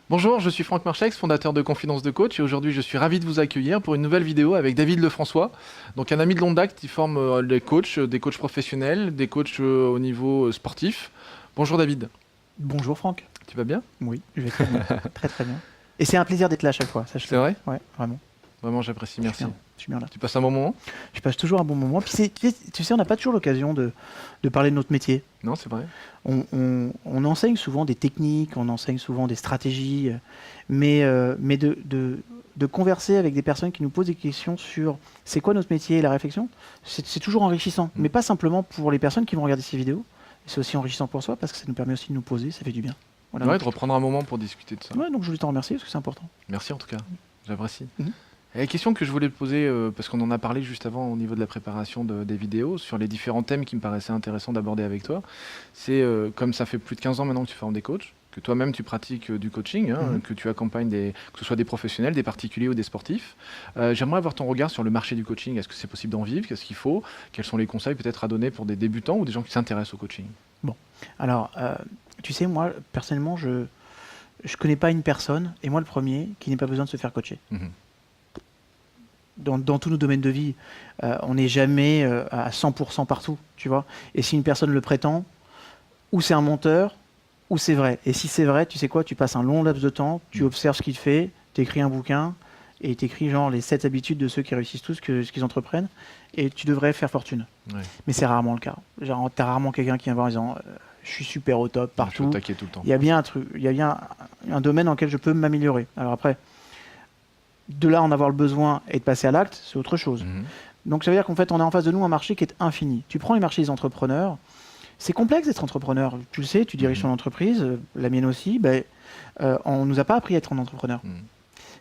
Bonjour, je suis Franck Marchex, fondateur de Confidence de Coach, et aujourd'hui je suis ravi de vous accueillir pour une nouvelle vidéo avec David Lefrançois, donc un ami de longue date qui forme des coachs professionnels, des coachs au niveau sportif. Bonjour David. Bonjour Franck. Tu vas bien? Oui, je vais très bien. Très très bien. Et c'est un plaisir d'être là à chaque fois. C'est vrai? Ouais, vraiment. Vraiment j'apprécie, merci. Je suis bien là. Tu passes un bon moment? Je passe toujours un bon moment. Puis tu sais, on n'a pas toujours l'occasion de parler de notre métier. Non, c'est vrai. On enseigne souvent des techniques, on enseigne souvent des stratégies, mais de converser avec des personnes qui nous posent des questions sur c'est quoi notre métier et la réflexion, c'est toujours enrichissant. Mais pas simplement pour les personnes qui vont regarder ces vidéos, c'est aussi enrichissant pour soi parce que ça nous permet aussi de nous poser, ça fait du bien. Voilà, Ouais, de reprendre un moment pour discuter de ça. Ouais, donc je voulais t'en remercier parce que c'est important. Merci en tout cas, j'apprécie. Mhm. Et la question que je voulais te poser, parce qu'on en a parlé juste avant au niveau de la préparation des vidéos, sur les différents thèmes qui me paraissaient intéressants d'aborder avec toi, c'est comme ça fait plus de 15 ans maintenant que tu formes des coachs, que toi-même tu pratiques du coaching, que tu accompagnes que ce soit des professionnels, des particuliers ou des sportifs. J'aimerais avoir ton regard sur le marché du coaching. Est-ce que c'est possible d'en vivre? Qu'est-ce qu'il faut? Quels sont les conseils peut-être à donner pour des débutants ou des gens qui s'intéressent au coaching? Bon, alors, tu sais, moi, personnellement, je connais pas une personne, et moi le premier, qui n'ait pas besoin de se faire coacher. Mhm. Dans tous nos domaines de vie, on n'est jamais à 100% partout, tu vois. Et si une personne le prétend, ou c'est un menteur, ou c'est vrai. Et si c'est vrai, tu sais quoi, tu passes un long laps de temps, tu observes ce qu'il fait, tu écris un bouquin, et tu écris genre les 7 habitudes de ceux qui réussissent tous, ce qu'ils entreprennent, et tu devrais faire fortune. Ouais. Mais c'est rarement le cas. Genre, tu as rarement quelqu'un qui vient voir en disant je suis super au top Je suis partout. au taquet tout le temps. Il y a bien un truc, il y a bien un domaine dans lequel je peux m'améliorer. Alors après, de là en avoir le besoin et de passer à l'acte, c'est autre chose. Mhm. Donc ça veut dire qu'en fait, on a en face de nous un marché qui est infini. Tu prends les marchés des entrepreneurs, c'est complexe d'être entrepreneur. Tu le sais, tu diriges ton entreprise, la mienne aussi. On nous a pas appris à être un entrepreneur. Mhm.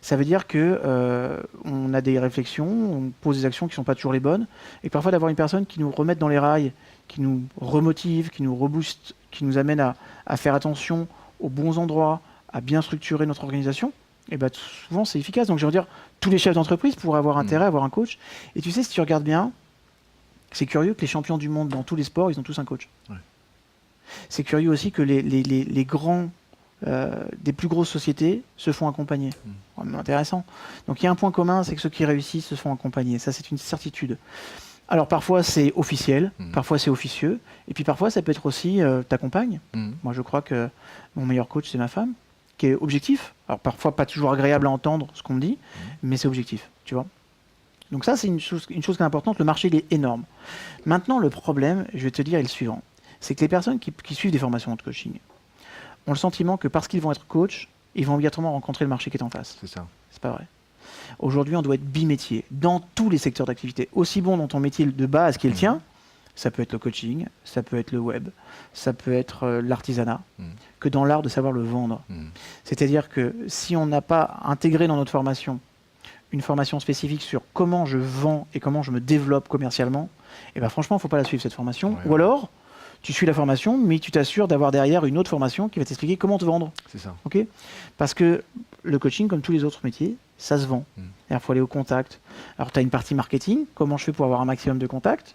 Ça veut dire que on a des réflexions, on pose des actions qui sont pas toujours les bonnes, et parfois d'avoir une personne qui nous remette dans les rails, qui nous remotive, qui nous rebooste, qui nous amène à faire attention aux bons endroits, à bien structurer notre organisation, et ben souvent c'est efficace. Donc je veux dire, tous les chefs d'entreprise pourraient avoir intérêt à avoir un coach. Et tu sais, si tu regardes bien, c'est curieux que les champions du monde dans tous les sports, ils ont tous un coach. Ouais. C'est curieux aussi que les grands des plus grosses sociétés se font accompagner. Intéressant. Donc il y a un point commun, c'est que ceux qui réussissent se font accompagner. Ça, c'est une certitude. Alors parfois c'est officiel, parfois c'est officieux, et puis parfois ça peut être aussi ta compagne. Moi je crois que mon meilleur coach c'est ma femme, qui est objectif. Alors parfois pas toujours agréable à entendre ce qu'on me dit, mais c'est objectif, tu vois. Donc ça c'est une chose qui est importante, le marché il est énorme. Maintenant le problème, je vais te dire, est le suivant. C'est que les personnes qui suivent des formations de coaching ont le sentiment que parce qu'ils vont être coach, ils vont obligatoirement rencontrer le marché qui est en face. C'est ça. C'est pas vrai. Aujourd'hui, on doit être bimétier dans tous les secteurs d'activité. Aussi bon dans ton métier de base qui est le tien, ça peut être le coaching, ça peut être le web, ça peut être l'artisanat, que dans l'art de savoir le vendre. C'est-à-dire que si on n'a pas intégré dans notre formation une formation spécifique sur comment je vends et comment je me développe commercialement, et ben franchement, il ne faut pas la suivre cette formation. Ouais, Ou alors, tu suis la formation, mais tu t'assures d'avoir derrière une autre formation qui va t'expliquer comment te vendre. C'est ça. Okay, parce que le coaching, comme tous les autres métiers, ça se vend. Il faut aller au contact. Alors, tu as une partie marketing. Comment je fais pour avoir un maximum de contacts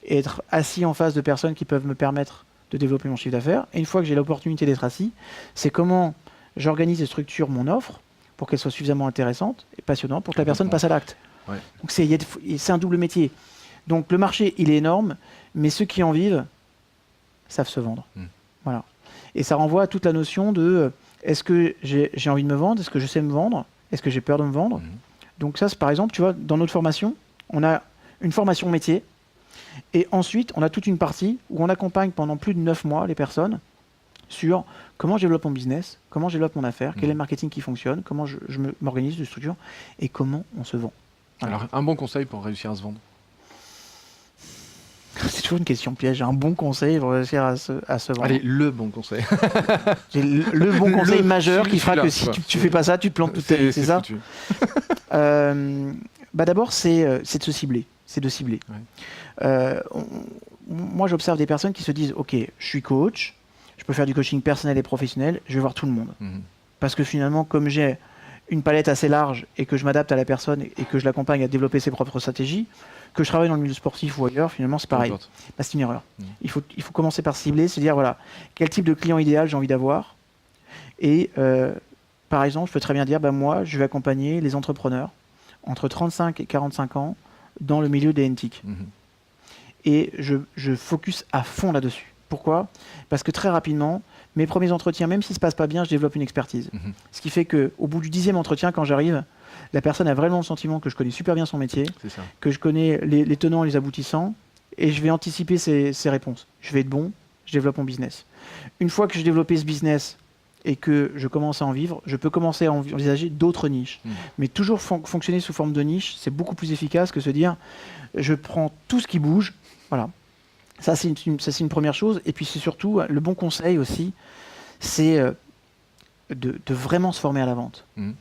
et être assis en face de personnes qui peuvent me permettre de développer mon chiffre d'affaires. Et une fois que j'ai l'opportunité d'être assis, c'est comment j'organise et structure mon offre pour qu'elle soit suffisamment intéressante et passionnante pour que la personne passe à l'acte. Ouais. Donc, c'est un double métier. Donc, le marché, il est énorme, mais ceux qui en vivent savent se vendre. Voilà. Et ça renvoie à toute la notion de est-ce que j'ai envie de me vendre? Est-ce que je sais me vendre? Est-ce que j'ai peur de me vendre? Donc ça, c'est par exemple, tu vois, dans notre formation, on a une formation métier et ensuite, on a toute une partie où on accompagne pendant plus de 9 mois les personnes sur comment je développe mon business, comment je développe mon affaire, quel est le marketing qui fonctionne, comment je m'organise de structure et comment on se vend. Voilà. Alors, un bon conseil pour réussir à se vendre? C'est toujours une question piège. Un bon conseil pour réussir à se vendre. Allez, le bon conseil. J'ai le bon conseil majeur qui fera que si tu fais pas ça, tu te plantes toute ta vie. C'est ça. D'abord, c'est de se cibler. C'est de cibler. Ouais. Moi, j'observe des personnes qui se disent ok, je suis coach, je peux faire du coaching personnel et professionnel, je vais voir tout le monde. Parce que finalement, comme j'ai une palette assez large et que je m'adapte à la personne et que je l'accompagne à développer ses propres stratégies, que je travaille dans le milieu sportif ou ailleurs, finalement, c'est pareil. C'est une erreur. Il faut commencer par cibler, se dire, voilà, quel type de client idéal j'ai envie d'avoir et par exemple, je peux très bien dire, moi, je vais accompagner les entrepreneurs entre 35 et 45 ans dans le milieu des NTIC. Et je focus à fond là-dessus. Pourquoi ? Parce que très rapidement, mes premiers entretiens, même s'ils ne se passent pas bien, je développe une expertise. Ce qui fait qu'au bout du 10e entretien, quand j'arrive, la personne a vraiment le sentiment que je connais super bien son métier, que je connais les tenants et les aboutissants, et je vais anticiper ses réponses. Je vais être bon, je développe mon business. Une fois que j'ai développé ce business et que je commence à en vivre, je peux commencer à envisager d'autres niches. Mais toujours fonctionner sous forme de niche, c'est beaucoup plus efficace que se dire je prends tout ce qui bouge. Voilà. Ça, c'est une première chose. Et puis, c'est surtout, le bon conseil aussi, c'est de vraiment se former à la vente. Tu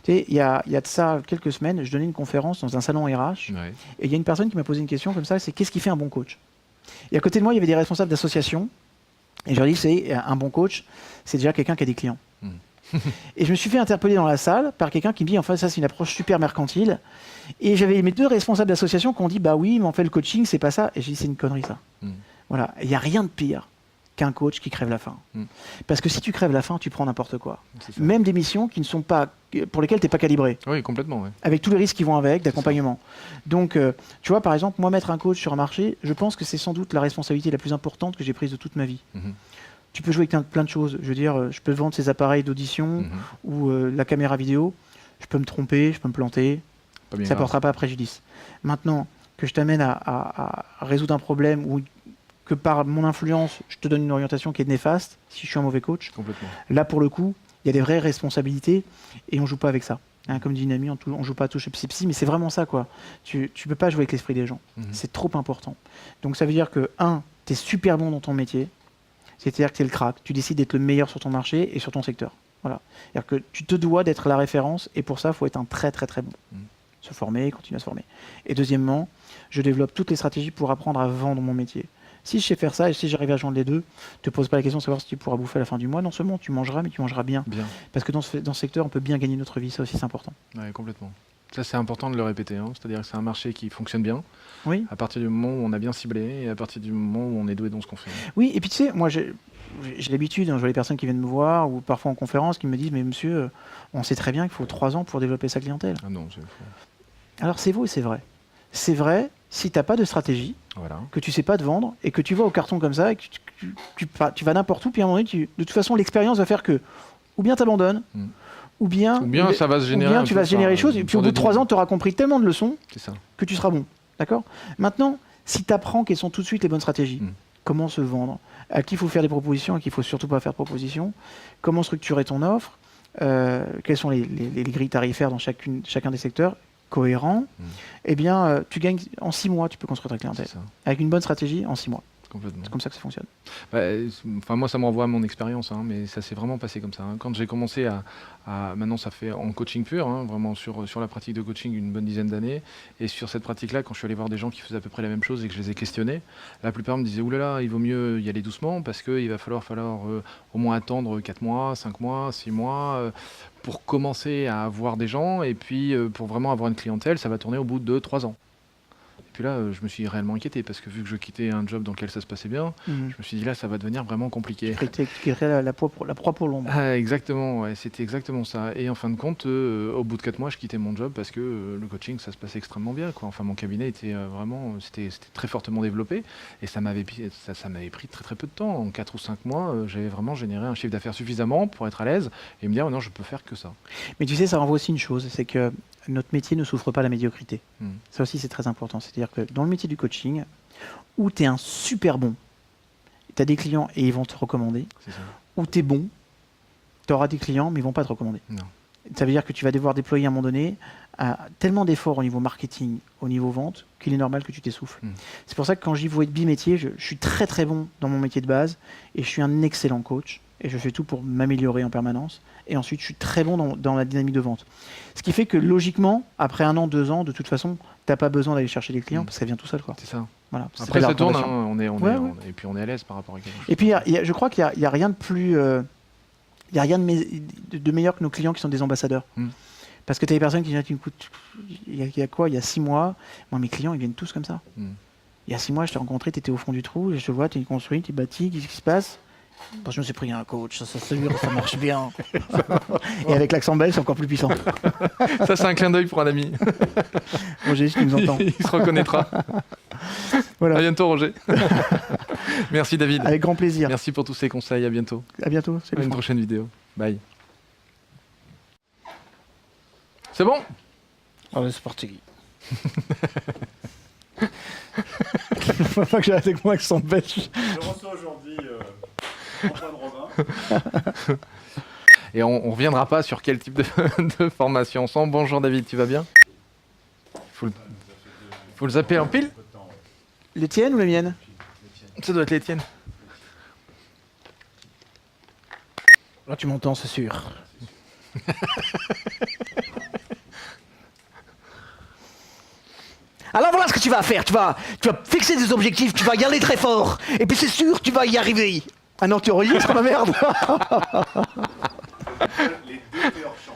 sais, il y a de ça quelques semaines, je donnais une conférence dans un salon RH. Et il y a une personne qui m'a posé une question comme ça, c'est qu'est-ce qui fait un bon coach ? Et à côté de moi, il y avait des responsables d'associations. Et je leur dis, c'est un bon coach, c'est déjà quelqu'un qui a des clients. Et je me suis fait interpeller dans la salle par quelqu'un qui me dit, enfin, ça, c'est une approche super mercantile. Et j'avais mes 2 responsables d'association qui ont dit, bah oui, mais en fait, le coaching, c'est pas ça. Et j'ai dit, c'est une connerie, ça. Voilà. Il n'y a rien de pire qu'un coach qui crève la faim. Parce que si tu crèves la faim, tu prends n'importe quoi. Même des missions qui ne sont pas, pour lesquelles tu n'es pas calibré. Oui, complètement. Ouais. Avec tous les risques qui vont avec, d'accompagnement. Donc, tu vois, par exemple, moi, mettre un coach sur un marché, je pense que c'est sans doute la responsabilité la plus importante que j'ai prise de toute ma vie. Tu peux jouer avec plein de choses. Je veux dire, je peux vendre ces appareils d'audition ou la caméra vidéo. Je peux me tromper, je peux me planter. Ça ne portera pas préjudice. Maintenant, que je t'amène à résoudre un problème ou que par mon influence, je te donne une orientation qui est néfaste, si je suis un mauvais coach, là, pour le coup, il y a des vraies responsabilités et on ne joue pas avec ça. Comme dit une amie, on ne joue pas à toucher psy, mais c'est vraiment ça, quoi. Tu ne peux pas jouer avec l'esprit des gens. C'est trop important. Donc, ça veut dire que, tu es super bon dans ton métier. C'est-à-dire que tu es le crack, tu décides d'être le meilleur sur ton marché et sur ton secteur. Voilà. C'est-à-dire que tu te dois d'être la référence et pour ça, il faut être un très très très bon. Se former, continuer à se former. Et deuxièmement, je développe toutes les stratégies pour apprendre à vendre mon métier. Si je sais faire ça et si j'arrive à joindre les deux, ne te pose pas la question de savoir si tu pourras bouffer à la fin du mois. Non seulement tu mangeras, mais tu mangeras bien. Parce que dans ce secteur, on peut bien gagner notre vie, ça aussi c'est important. Oui, complètement. Ça, c'est important de le répéter. C'est-à-dire que c'est un marché qui fonctionne bien. Oui. À partir du moment où on a bien ciblé et à partir du moment où on est doué dans ce qu'on fait. Oui, et puis tu sais, moi j'ai l'habitude, je vois les personnes qui viennent me voir ou parfois en conférence qui me disent mais monsieur, on sait très bien qu'il faut 3 ans pour développer sa clientèle. Ah non, c'est faux. Alors c'est faux et c'est vrai. C'est vrai si tu n'as pas de stratégie, que tu ne sais pas te vendre et que tu vas au carton comme ça et que tu vas n'importe où, puis à un moment donné, de toute façon l'expérience va faire que ou bien tu abandonnes, ou bien ça va se générer. Ou bien tu vas se générer des choses, et puis au bout de 3 ans, tu auras compris tellement de leçons que tu seras bon. D'accord ? Maintenant, si tu apprends quelles sont tout de suite les bonnes stratégies, comment se vendre, à qui il faut faire des propositions, à qui il ne faut surtout pas faire de propositions, comment structurer ton offre, quelles sont les grilles tarifaires dans chacun des secteurs, cohérent, eh bien, tu gagnes en 6 mois, tu peux construire ta clientèle. Avec une bonne stratégie, en 6 mois. Complètement. C'est comme ça que ça fonctionne. Moi, ça me renvoie à mon expérience, mais ça s'est vraiment passé comme ça. Quand j'ai commencé maintenant, ça fait en coaching pur, vraiment sur la pratique de coaching une bonne dizaine d'années. Et sur cette pratique-là, quand je suis allé voir des gens qui faisaient à peu près la même chose et que je les ai questionnés, la plupart me disaient « Oulala, il vaut mieux y aller doucement parce qu'il va falloir au moins attendre 4 mois, 5 mois, 6 mois pour commencer à avoir des gens. Et puis, pour vraiment avoir une clientèle, ça va tourner au bout de 3 ans. » Puis là, je me suis réellement inquiété parce que vu que je quittais un job dans lequel ça se passait bien, je me suis dit là, ça va devenir vraiment compliqué. Tu quitterais la proie pour l'ombre. Ah, exactement, ouais, c'était exactement ça. Et en fin de compte, au bout de 4 mois, je quittais mon job parce que le coaching, ça se passait extrêmement bien, quoi. Enfin, mon cabinet était c'était très fortement développé et ça m'avait pris très très peu de temps. En 4 ou 5 mois, j'avais vraiment généré un chiffre d'affaires suffisamment pour être à l'aise et me dire, oh non, je peux faire que ça. Mais tu sais, ça renvoie aussi une chose, c'est que notre métier ne souffre pas la médiocrité. Ça aussi, c'est très important. C'est-à-dire que dans le métier du coaching, où tu es un super bon, tu as des clients et ils vont te recommander, où tu es bon, tu auras des clients mais ils ne vont pas te recommander. Non. Ça veut dire que tu vas devoir déployer à un moment donné tellement d'efforts au niveau marketing, au niveau vente, qu'il est normal que tu t'essouffles. C'est pour ça que quand je dis faut être bimétier, je suis très très bon dans mon métier de base et je suis un excellent coach et je fais tout pour m'améliorer en permanence. Et ensuite, je suis très bon dans la dynamique de vente. Ce qui fait que logiquement, après 1 an, 2 ans, de toute façon, tu n'as pas besoin d'aller chercher des clients parce que ça vient tout seul, quoi. C'est ça. Voilà. Après, ça tourne, et puis on est à l'aise par rapport à quelque chose. Et puis, je crois qu'il n'y a rien de plus... il n'y a rien de meilleur que nos clients qui sont des ambassadeurs. Parce que tu as des personnes qui disent, il y a quoi ? Il y a 6 mois, moi, mes clients, ils viennent tous comme ça. Il y a 6 mois, je t'ai rencontré, tu étais au fond du trou, je te vois, tu es construit, tu es bâti, qu'est-ce qui se passe ? Bon, je me suis pris un coach, ça s'assure, ça marche bien. Et avec l'accent belge, c'est encore plus puissant. Ça, c'est un clin d'œil pour un ami. Roger, qui nous entend. Il se reconnaîtra. Voilà. À bientôt, Roger. Merci, David. Avec grand plaisir. Merci pour tous ces conseils. À bientôt. À bientôt. À Salut. une prochaine vidéo. Bye. C'est bon? Allez, c'est parti. Faut pas que j'arrête avec mon accent belge. Je reçois aujourd'hui Antoine Robin. Et on reviendra pas sur quel type de formation on sent. Bonjour David, tu vas bien? Faut le zapper en pile? Les tiennes ou les miennes? Ça doit être les tiennes. Là, tu m'entends, c'est sûr. Alors voilà ce que tu vas faire. Tu vas fixer des objectifs, tu vas y aller très fort. Et puis c'est sûr, tu vas y arriver. Ah non, tu enregistres ma merde. Les deux t'es hors champ.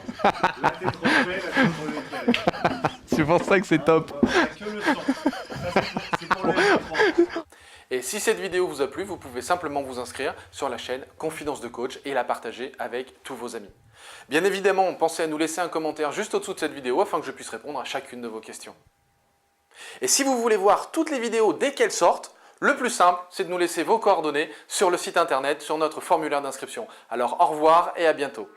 Là t'es trop fait, là t'es trop décalé. C'est pour ça que c'est top. On a que le son. Ça, c'est pour le MP3. Et si cette vidéo vous a plu, vous pouvez simplement vous inscrire sur la chaîne Confidence de Coach et la partager avec tous vos amis. Bien évidemment, pensez à nous laisser un commentaire juste au-dessous de cette vidéo afin que je puisse répondre à chacune de vos questions. Et si vous voulez voir toutes les vidéos dès qu'elles sortent, le plus simple, c'est de nous laisser vos coordonnées sur le site internet, sur notre formulaire d'inscription. Alors au revoir et à bientôt.